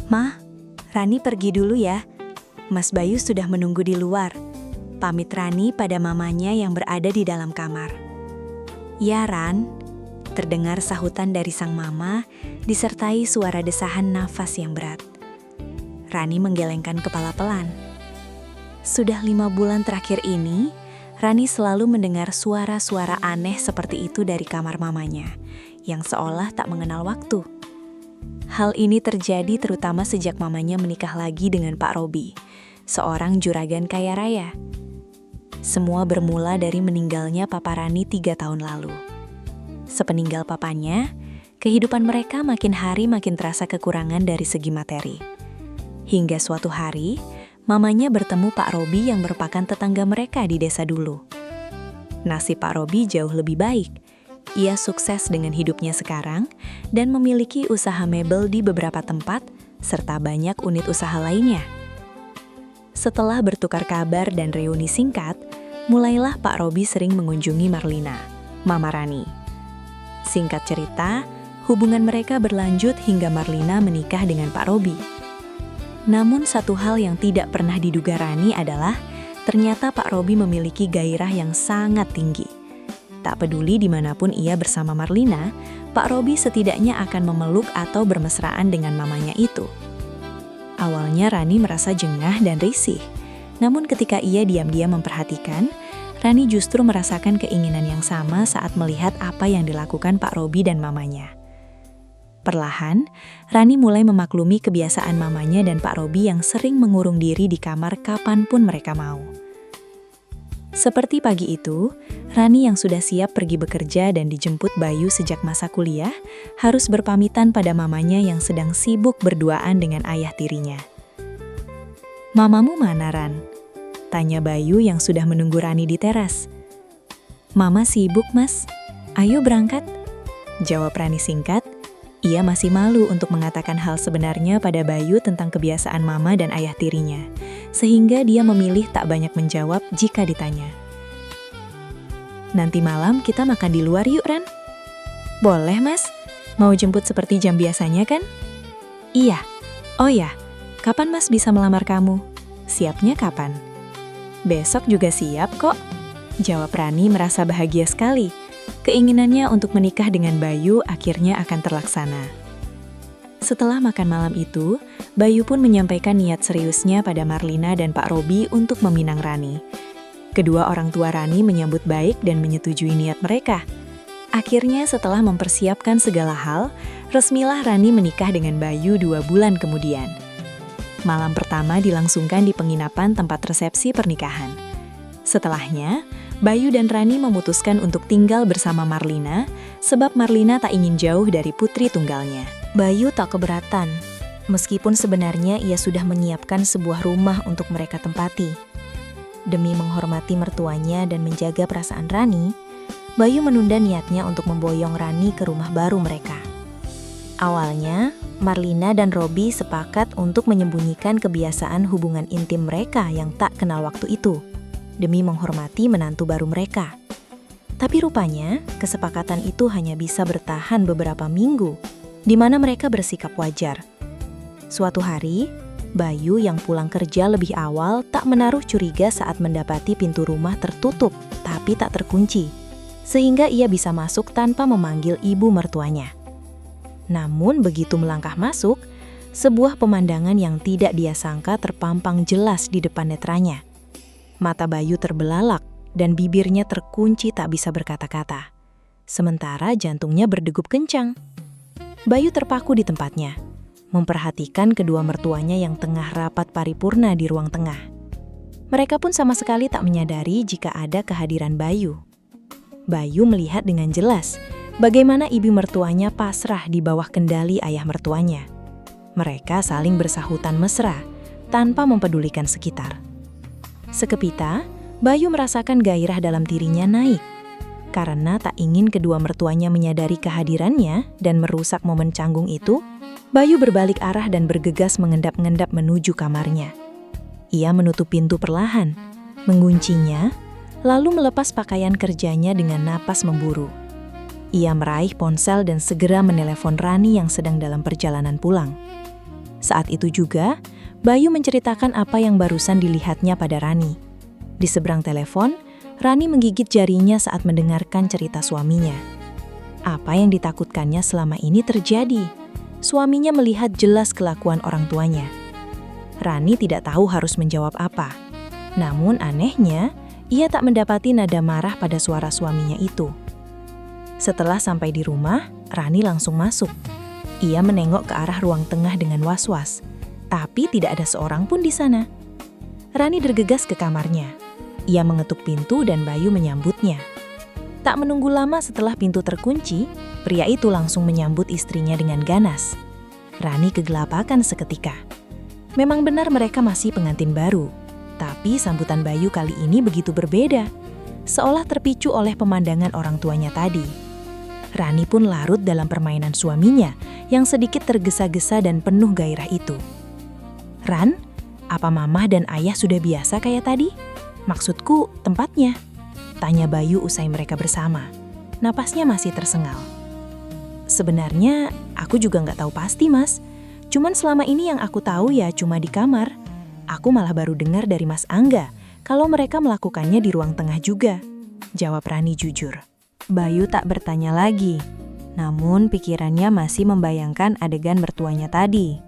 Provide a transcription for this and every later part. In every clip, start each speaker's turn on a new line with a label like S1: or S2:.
S1: Ma, Rani pergi dulu ya. Mas Bayu sudah menunggu di luar. Pamit Rani pada mamanya yang berada di dalam kamar. Ya Ran, terdengar sahutan dari sang mama disertai suara desahan nafas yang berat. Rani menggelengkan kepala pelan. Sudah 5 bulan terakhir ini, Rani selalu mendengar suara-suara aneh seperti itu dari kamar mamanya, yang seolah tak mengenal waktu. Hal ini terjadi terutama sejak mamanya menikah lagi dengan Pak Robi, seorang juragan kaya raya. Semua bermula dari meninggalnya Papa Rani 3 tahun lalu. Sepeninggal papanya, kehidupan mereka makin hari makin terasa kekurangan dari segi materi. Hingga suatu hari, mamanya bertemu Pak Robi yang merupakan tetangga mereka di desa dulu. Nasib Pak Robi jauh lebih baik. Ia sukses dengan hidupnya sekarang dan memiliki usaha mebel di beberapa tempat, serta banyak unit usaha lainnya. Setelah bertukar kabar dan reuni singkat, mulailah Pak Robi sering mengunjungi Marlina, Mama Rani. Singkat cerita, hubungan mereka berlanjut hingga Marlina menikah dengan Pak Robi. Namun satu hal yang tidak pernah diduga Rani adalah ternyata Pak Robi memiliki gairah yang sangat tinggi. Tak peduli dimanapun ia bersama Marlina, Pak Robi setidaknya akan memeluk atau bermesraan dengan mamanya itu. Awalnya Rani merasa jengah dan risih, namun ketika ia diam-diam memperhatikan, Rani justru merasakan keinginan yang sama saat melihat apa yang dilakukan Pak Robi dan mamanya. Perlahan, Rani mulai memaklumi kebiasaan mamanya dan Pak Robi yang sering mengurung diri di kamar kapanpun mereka mau. Seperti pagi itu, Rani yang sudah siap pergi bekerja dan dijemput Bayu sejak masa kuliah, harus berpamitan pada mamanya yang sedang sibuk berduaan dengan ayah tirinya. "Mamamu mana, Ran?" tanya Bayu yang sudah menunggu Rani di teras. "Mama sibuk, Mas. Ayo berangkat," jawab Rani singkat. Ia masih malu untuk mengatakan hal sebenarnya pada Bayu tentang kebiasaan mama dan ayah tirinya, sehingga dia memilih tak banyak menjawab jika ditanya. "Nanti malam kita makan di luar yuk, Ran." "Boleh, Mas. Mau jemput seperti jam biasanya kan?" "Iya." "Oh ya, kapan Mas bisa melamar kamu? Siapnya kapan?" "Besok juga siap kok," jawab Rani merasa bahagia sekali. Keinginannya untuk menikah dengan Bayu akhirnya akan terlaksana. Setelah makan malam itu, Bayu pun menyampaikan niat seriusnya pada Marlina dan Pak Robi untuk meminang Rani. Kedua orang tua Rani menyambut baik dan menyetujui niat mereka. Akhirnya setelah mempersiapkan segala hal, resmilah Rani menikah dengan Bayu 2 bulan kemudian. Malam pertama dilangsungkan di penginapan tempat resepsi pernikahan. Setelahnya, Bayu dan Rani memutuskan untuk tinggal bersama Marlina, sebab Marlina tak ingin jauh dari putri tunggalnya. Bayu tak keberatan, meskipun sebenarnya ia sudah menyiapkan sebuah rumah untuk mereka tempati. Demi menghormati mertuanya dan menjaga perasaan Rani, Bayu menunda niatnya untuk memboyong Rani ke rumah baru mereka. Awalnya, Marlina dan Robi sepakat untuk menyembunyikan kebiasaan hubungan intim mereka yang tak kenal waktu itu, demi menghormati menantu baru mereka. Tapi rupanya, kesepakatan itu hanya bisa bertahan beberapa minggu, di mana mereka bersikap wajar. Suatu hari, Bayu yang pulang kerja lebih awal tak menaruh curiga saat mendapati pintu rumah tertutup tapi tak terkunci, sehingga ia bisa masuk tanpa memanggil ibu mertuanya. Namun begitu melangkah masuk, sebuah pemandangan yang tidak dia sangka terpampang jelas di depan netranya. Mata Bayu terbelalak dan bibirnya terkunci tak bisa berkata-kata. Sementara jantungnya berdegup kencang. Bayu terpaku di tempatnya, memperhatikan kedua mertuanya yang tengah rapat paripurna di ruang tengah. Mereka pun sama sekali tak menyadari jika ada kehadiran Bayu. Bayu melihat dengan jelas bagaimana ibu mertuanya pasrah di bawah kendali ayah mertuanya. Mereka saling bersahutan mesra tanpa mempedulikan sekitar. Sekepita, Bayu merasakan gairah dalam dirinya naik. Karena tak ingin kedua mertuanya menyadari kehadirannya dan merusak momen canggung itu, Bayu berbalik arah dan bergegas mengendap-endap menuju kamarnya. Ia menutup pintu perlahan, menguncinya, lalu melepas pakaian kerjanya dengan napas memburu. Ia meraih ponsel dan segera menelepon Rani yang sedang dalam perjalanan pulang. Saat itu juga, Bayu menceritakan apa yang barusan dilihatnya pada Rani. Di seberang telepon, Rani menggigit jarinya saat mendengarkan cerita suaminya. Apa yang ditakutkannya selama ini terjadi. Suaminya melihat jelas kelakuan orang tuanya. Rani tidak tahu harus menjawab apa. Namun anehnya, ia tak mendapati nada marah pada suara suaminya itu. Setelah sampai di rumah, Rani langsung masuk. Ia menengok ke arah ruang tengah dengan was-was, tapi tidak ada seorang pun di sana. Rani bergegas ke kamarnya. Ia mengetuk pintu dan Bayu menyambutnya. Tak menunggu lama setelah pintu terkunci, pria itu langsung menyambut istrinya dengan ganas. Rani kegelapakan seketika. Memang benar mereka masih pengantin baru, tapi sambutan Bayu kali ini begitu berbeda, seolah terpicu oleh pemandangan orang tuanya tadi. Rani pun larut dalam permainan suaminya yang sedikit tergesa-gesa dan penuh gairah itu. "Ran, apa mamah dan ayah sudah biasa kayak tadi? Maksudku, tempatnya?" tanya Bayu usai mereka bersama. Napasnya masih tersengal. "Sebenarnya, aku juga nggak tahu pasti, Mas. Cuman selama ini yang aku tahu ya cuma di kamar. Aku malah baru dengar dari Mas Angga kalau mereka melakukannya di ruang tengah juga," jawab Rani jujur. Bayu tak bertanya lagi, namun pikirannya masih membayangkan adegan mertuanya tadi.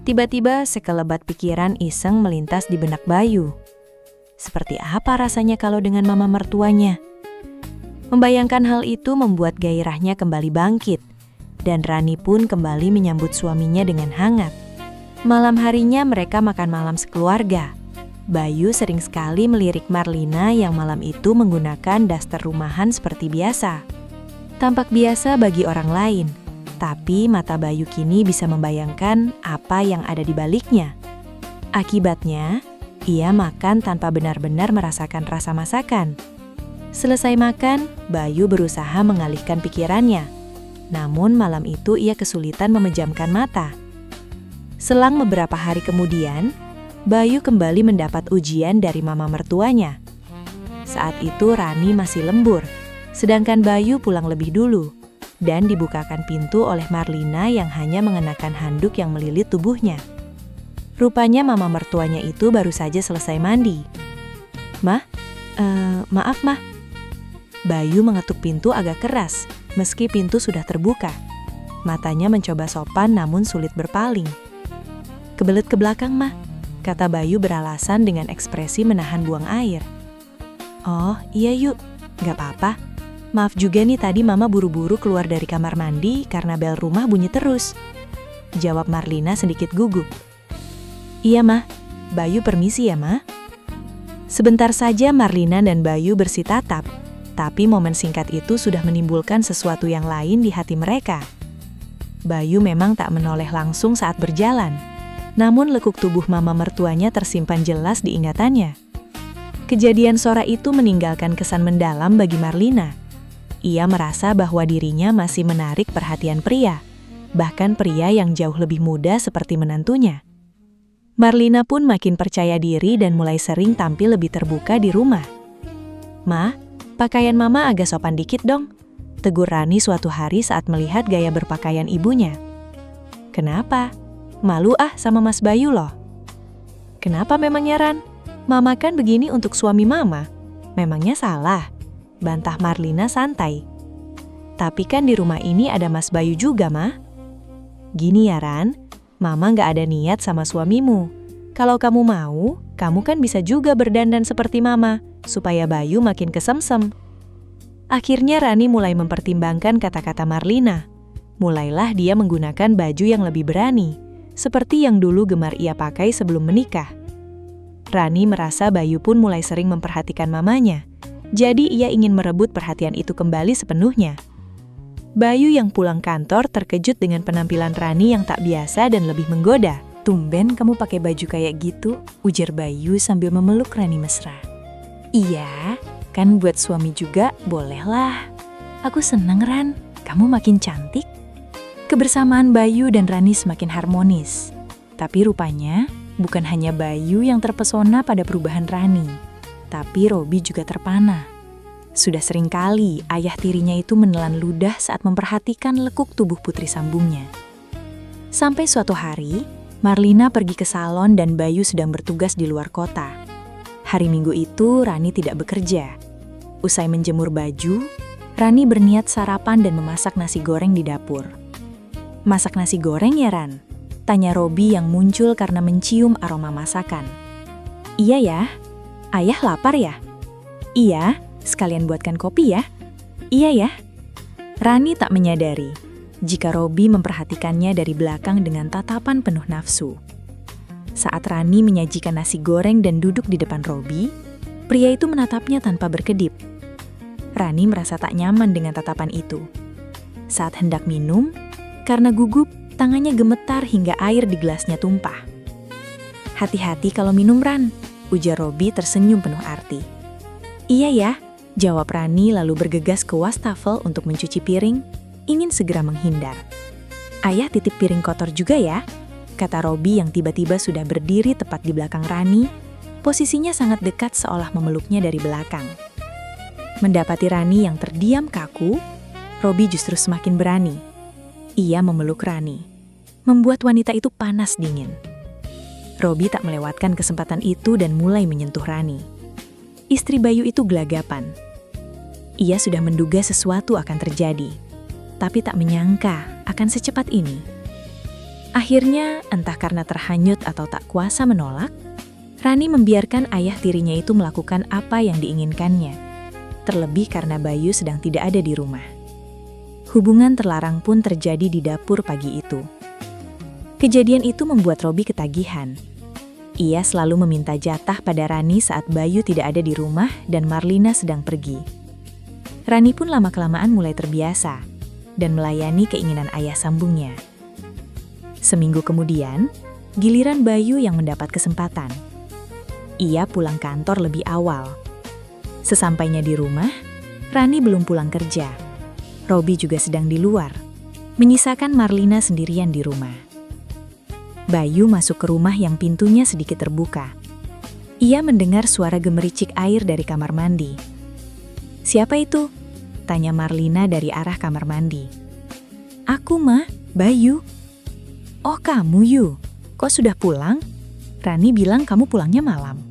S1: Tiba-tiba sekelebat pikiran iseng melintas di benak Bayu. Seperti apa rasanya kalau dengan mama mertuanya? Membayangkan hal itu membuat gairahnya kembali bangkit, dan Rani pun kembali menyambut suaminya dengan hangat. Malam harinya mereka makan malam sekeluarga. Bayu sering sekali melirik Marlina yang malam itu menggunakan daster rumahan seperti biasa. Tampak biasa bagi orang lain, tapi mata Bayu kini bisa membayangkan apa yang ada di baliknya. Akibatnya, ia makan tanpa benar-benar merasakan rasa masakan. Selesai makan, Bayu berusaha mengalihkan pikirannya. Namun malam itu ia kesulitan memejamkan mata. Selang beberapa hari kemudian, Bayu kembali mendapat ujian dari mama mertuanya. Saat itu Rani masih lembur, sedangkan Bayu pulang lebih dulu, dan dibukakan pintu oleh Marlina yang hanya mengenakan handuk yang melilit tubuhnya. Rupanya mama mertuanya itu baru saja selesai mandi. Maaf Mah." Bayu mengetuk pintu agak keras, meski pintu sudah terbuka. Matanya mencoba sopan namun sulit berpaling. "Kebelet ke belakang, Mah," kata Bayu beralasan dengan ekspresi menahan buang air. "Oh, iya yuk, gak apa-apa. Maaf juga nih tadi mama buru-buru keluar dari kamar mandi karena bel rumah bunyi terus," jawab Marlina sedikit gugup. "Iya Mah, Bayu permisi ya Mah." Sebentar saja Marlina dan Bayu bersitatap, tapi momen singkat itu sudah menimbulkan sesuatu yang lain di hati mereka. Bayu memang tak menoleh langsung saat berjalan, namun lekuk tubuh mama mertuanya tersimpan jelas di ingatannya. Kejadian sore itu meninggalkan kesan mendalam bagi Marlina. Ia merasa bahwa dirinya masih menarik perhatian pria, bahkan pria yang jauh lebih muda seperti menantunya. Marlina pun makin percaya diri dan mulai sering tampil lebih terbuka di rumah. "Ma, pakaian mama agak sopan dikit dong," tegur Rani suatu hari saat melihat gaya berpakaian ibunya. "Kenapa? Malu sama Mas Bayu loh." "Kenapa memangnya Ran? Mama kan begini untuk suami mama. Memangnya salah?" bantah Marlina santai. "Tapi kan di rumah ini ada Mas Bayu juga, Ma." "Gini ya Ran, Mama gak ada niat sama suamimu. Kalau kamu mau, kamu kan bisa juga berdandan seperti Mama, supaya Bayu makin kesemsem." Akhirnya Rani mulai mempertimbangkan kata-kata Marlina. Mulailah dia menggunakan baju yang lebih berani, seperti yang dulu gemar ia pakai sebelum menikah. Rani merasa Bayu pun mulai sering memperhatikan mamanya, jadi ia ingin merebut perhatian itu kembali sepenuhnya. Bayu yang pulang kantor terkejut dengan penampilan Rani yang tak biasa dan lebih menggoda. "Tumben kamu pakai baju kayak gitu," ujar Bayu sambil memeluk Rani mesra. "Iya, kan buat suami juga bolehlah. Aku seneng Ran, kamu makin cantik." Kebersamaan Bayu dan Rani semakin harmonis. Tapi rupanya, bukan hanya Bayu yang terpesona pada perubahan Rani, tapi Robi juga terpana. Sudah sering kali ayah tirinya itu menelan ludah saat memperhatikan lekuk tubuh putri sambungnya. Sampai suatu hari, Marlina pergi ke salon dan Bayu sedang bertugas di luar kota. Hari Minggu itu Rani tidak bekerja. Usai menjemur baju, Rani berniat sarapan dan memasak nasi goreng di dapur. "Masak nasi goreng ya, Ran?" tanya Robi yang muncul karena mencium aroma masakan. "Iya ya. Ayah lapar ya?" "Iya, sekalian buatkan kopi ya." "Iya ya." Rani tak menyadari jika Robi memperhatikannya dari belakang dengan tatapan penuh nafsu. Saat Rani menyajikan nasi goreng dan duduk di depan Robi, pria itu menatapnya tanpa berkedip. Rani merasa tak nyaman dengan tatapan itu. Saat hendak minum, karena gugup, tangannya gemetar hingga air di gelasnya tumpah. "Hati-hati kalau minum, Ran," ujar Robi tersenyum penuh arti. "Iya ya," jawab Rani lalu bergegas ke wastafel untuk mencuci piring, ingin segera menghindar. "Ayah titip piring kotor juga ya," kata Robi yang tiba-tiba sudah berdiri tepat di belakang Rani, posisinya sangat dekat seolah memeluknya dari belakang. Mendapati Rani yang terdiam kaku, Robi justru semakin berani. Ia memeluk Rani, membuat wanita itu panas dingin. Robi tak melewatkan kesempatan itu dan mulai menyentuh Rani. Istri Bayu itu gelagapan. Ia sudah menduga sesuatu akan terjadi, tapi tak menyangka akan secepat ini. Akhirnya, entah karena terhanyut atau tak kuasa menolak, Rani membiarkan ayah tirinya itu melakukan apa yang diinginkannya, terlebih karena Bayu sedang tidak ada di rumah. Hubungan terlarang pun terjadi di dapur pagi itu. Kejadian itu membuat Robi ketagihan. Ia selalu meminta jatah pada Rani saat Bayu tidak ada di rumah dan Marlina sedang pergi. Rani pun lama-kelamaan mulai terbiasa dan melayani keinginan ayah sambungnya. Seminggu kemudian, giliran Bayu yang mendapat kesempatan. Ia pulang kantor lebih awal. Sesampainya di rumah, Rani belum pulang kerja. Robi juga sedang di luar, menyisakan Marlina sendirian di rumah. Bayu masuk ke rumah yang pintunya sedikit terbuka. Ia mendengar suara gemericik air dari kamar mandi. "Siapa itu?" tanya Marlina dari arah kamar mandi. "Aku, Ma, Bayu." "Oh, kamu, Yu. Kok sudah pulang? Rani bilang kamu pulangnya malam."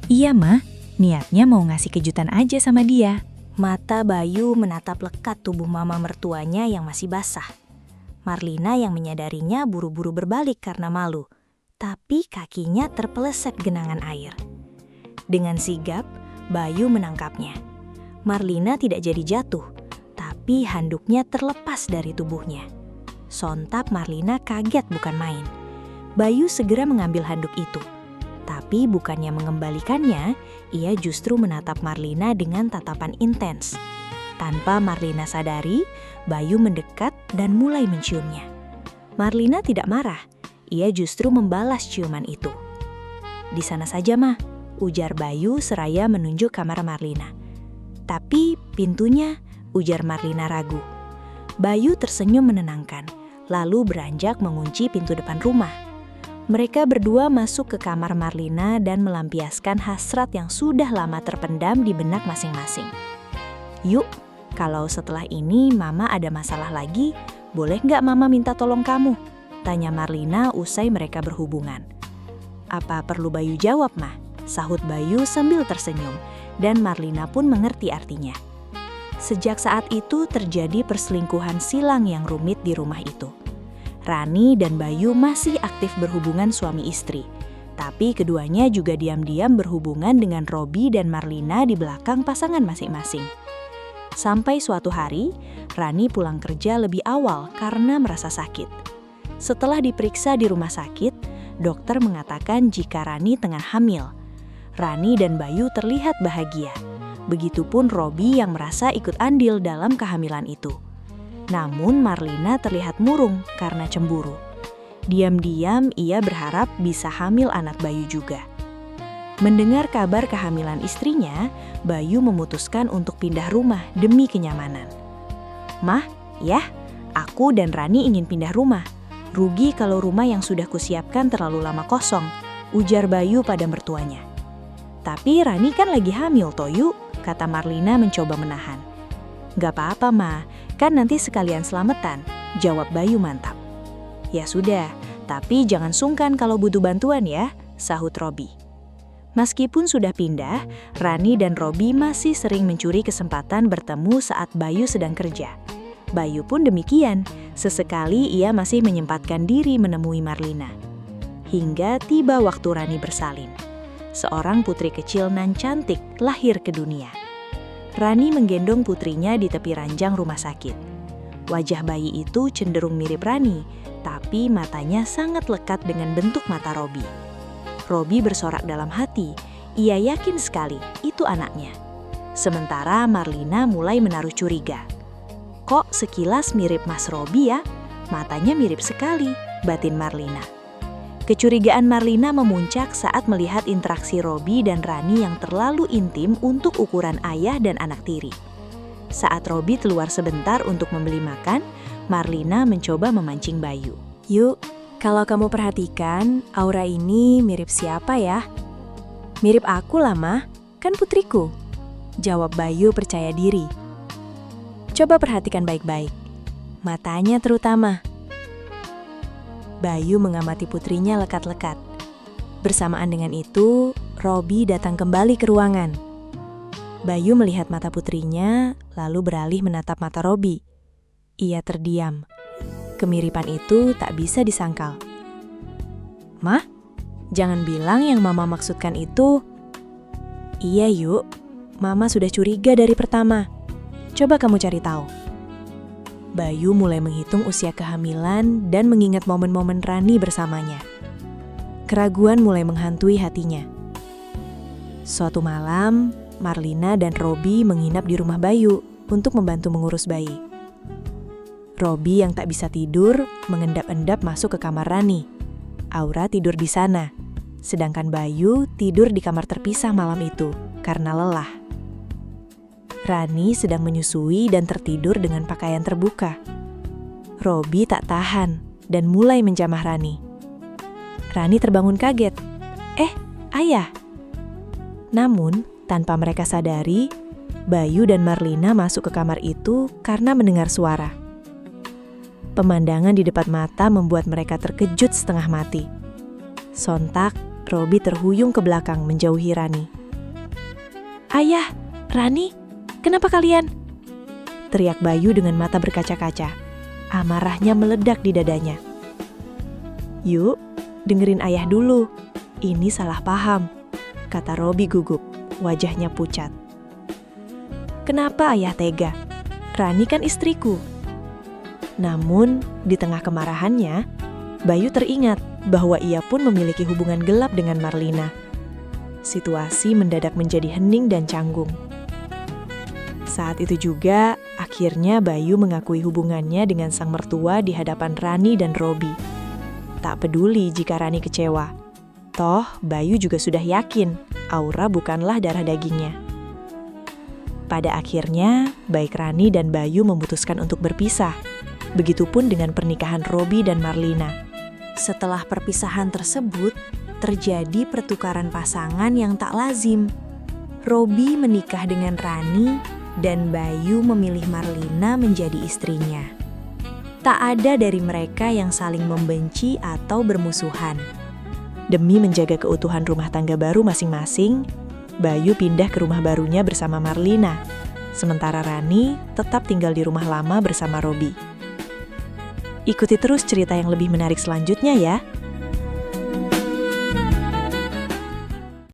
S1: "Iya, Ma. Niatnya mau ngasih kejutan aja sama dia."
S2: Mata Bayu menatap lekat tubuh mama mertuanya yang masih basah. Marlina yang menyadarinya buru-buru berbalik karena malu, tapi kakinya terpeleset genangan air. Dengan sigap, Bayu menangkapnya. Marlina tidak jadi jatuh, tapi handuknya terlepas dari tubuhnya. Sontak Marlina kaget bukan main. Bayu segera mengambil handuk itu. Tapi bukannya mengembalikannya, ia justru menatap Marlina dengan tatapan intens. Tanpa Marlina sadari, Bayu mendekat dan mulai menciumnya. Marlina tidak marah, ia justru membalas ciuman itu. "Di sana saja, Ma," ujar Bayu seraya menunjuk kamar Marlina. "Tapi pintunya," ujar Marlina ragu. Bayu tersenyum menenangkan, lalu beranjak mengunci pintu depan rumah. Mereka berdua masuk ke kamar Marlina dan melampiaskan hasrat yang sudah lama terpendam di benak masing-masing. "Yuk, kalau setelah ini Mama ada masalah lagi, boleh nggak Mama minta tolong kamu?" tanya Marlina usai mereka berhubungan. "Apa perlu Bayu jawab, Mah?" sahut Bayu sambil tersenyum, dan Marlina pun mengerti artinya. Sejak saat itu terjadi perselingkuhan silang yang rumit di rumah itu. Rani dan Bayu masih aktif berhubungan suami istri, tapi keduanya juga diam-diam berhubungan dengan Robi dan Marlina di belakang pasangan masing-masing. Sampai suatu hari, Rani pulang kerja lebih awal karena merasa sakit. Setelah diperiksa di rumah sakit, dokter mengatakan jika Rani tengah hamil. Rani dan Bayu terlihat bahagia. Begitupun Robi yang merasa ikut andil dalam kehamilan itu. Namun Marlina terlihat murung karena cemburu. Diam-diam ia berharap bisa hamil anak Bayu juga. Mendengar kabar kehamilan istrinya, Bayu memutuskan untuk pindah rumah demi kenyamanan. "Mah, ya, aku dan Rani ingin pindah rumah. Rugi kalau rumah yang sudah kusiapkan terlalu lama kosong," ujar Bayu pada mertuanya. "Tapi Rani kan lagi hamil, Toyu," kata Marlina mencoba menahan. "Gak apa-apa, Ma, kan nanti sekalian selamatan," jawab Bayu mantap. "Ya sudah, Tapi jangan sungkan kalau butuh bantuan ya, sahut Robi. Meskipun sudah pindah, Rani dan Robi masih sering mencuri kesempatan bertemu saat Bayu sedang kerja. Bayu pun demikian, sesekali ia masih menyempatkan diri menemui Marlina. Hingga tiba waktu Rani bersalin. Seorang putri kecil nan cantik lahir ke dunia. Rani menggendong putrinya di tepi ranjang rumah sakit. Wajah bayi itu cenderung mirip Rani, tapi matanya sangat lekat dengan bentuk mata Robi. Robi bersorak dalam hati, ia yakin sekali itu anaknya. Sementara Marlina mulai menaruh curiga. Kok sekilas mirip Mas Robi ya? Matanya mirip sekali, batin Marlina. Kecurigaan Marlina memuncak saat melihat interaksi Robi dan Rani yang terlalu intim untuk ukuran ayah dan anak tiri. Saat Robi keluar sebentar untuk membeli makan, Marlina mencoba memancing Bayu.
S1: Yuk, kalau kamu perhatikan, aura ini mirip siapa ya? Mirip aku lah, Mah. Kan putriku. Jawab Bayu percaya diri. Coba perhatikan baik-baik. Matanya terutama. Bayu mengamati putrinya lekat-lekat. Bersamaan dengan itu, Robi datang kembali ke ruangan. Bayu melihat mata putrinya, lalu beralih menatap mata Robi. Ia terdiam. Kemiripan itu tak bisa disangkal. Mah, jangan bilang yang Mama maksudkan itu. Iya yuk, Mama sudah curiga dari pertama. Coba kamu cari tahu. Bayu mulai menghitung usia kehamilan dan mengingat momen-momen Rani bersamanya. Keraguan mulai menghantui hatinya. Suatu malam, Marlina dan Robi menginap di rumah Bayu untuk membantu mengurus bayi. Robi yang tak bisa tidur mengendap-endap masuk ke kamar Rani. Aura tidur di sana, sedangkan Bayu tidur di kamar terpisah malam itu karena lelah. Rani sedang menyusui dan tertidur dengan pakaian terbuka. Robi tak tahan dan mulai menjamah Rani. Rani terbangun kaget. Ayah! Namun, tanpa mereka sadari, Bayu dan Marlina masuk ke kamar itu karena mendengar suara. Pemandangan di depan mata membuat mereka terkejut setengah mati. Sontak, Robi terhuyung ke belakang menjauhi Rani. Ayah, Rani, kenapa kalian? Teriak Bayu dengan mata berkaca-kaca. Amarahnya meledak di dadanya. Yuk, dengerin ayah dulu. Ini salah paham, kata Robi gugup, wajahnya pucat. Kenapa ayah tega? Rani kan istriku. Namun, di tengah kemarahannya, Bayu teringat bahwa ia pun memiliki hubungan gelap dengan Marlina. Situasi mendadak menjadi hening dan canggung. Saat itu juga, akhirnya Bayu mengakui hubungannya dengan sang mertua di hadapan Rani dan Robi. Tak peduli jika Rani kecewa. Toh, Bayu juga sudah yakin Aura bukanlah darah dagingnya. Pada akhirnya, baik Rani dan Bayu memutuskan untuk berpisah. Begitupun dengan pernikahan Robi dan Marlina. Setelah perpisahan tersebut, terjadi pertukaran pasangan yang tak lazim. Robi menikah dengan Rani dan Bayu memilih Marlina menjadi istrinya. Tak ada dari mereka yang saling membenci atau bermusuhan. Demi menjaga keutuhan rumah tangga baru masing-masing, Bayu pindah ke rumah barunya bersama Marlina, sementara Rani tetap tinggal di rumah lama bersama Robi. Ikuti terus cerita yang lebih menarik selanjutnya ya.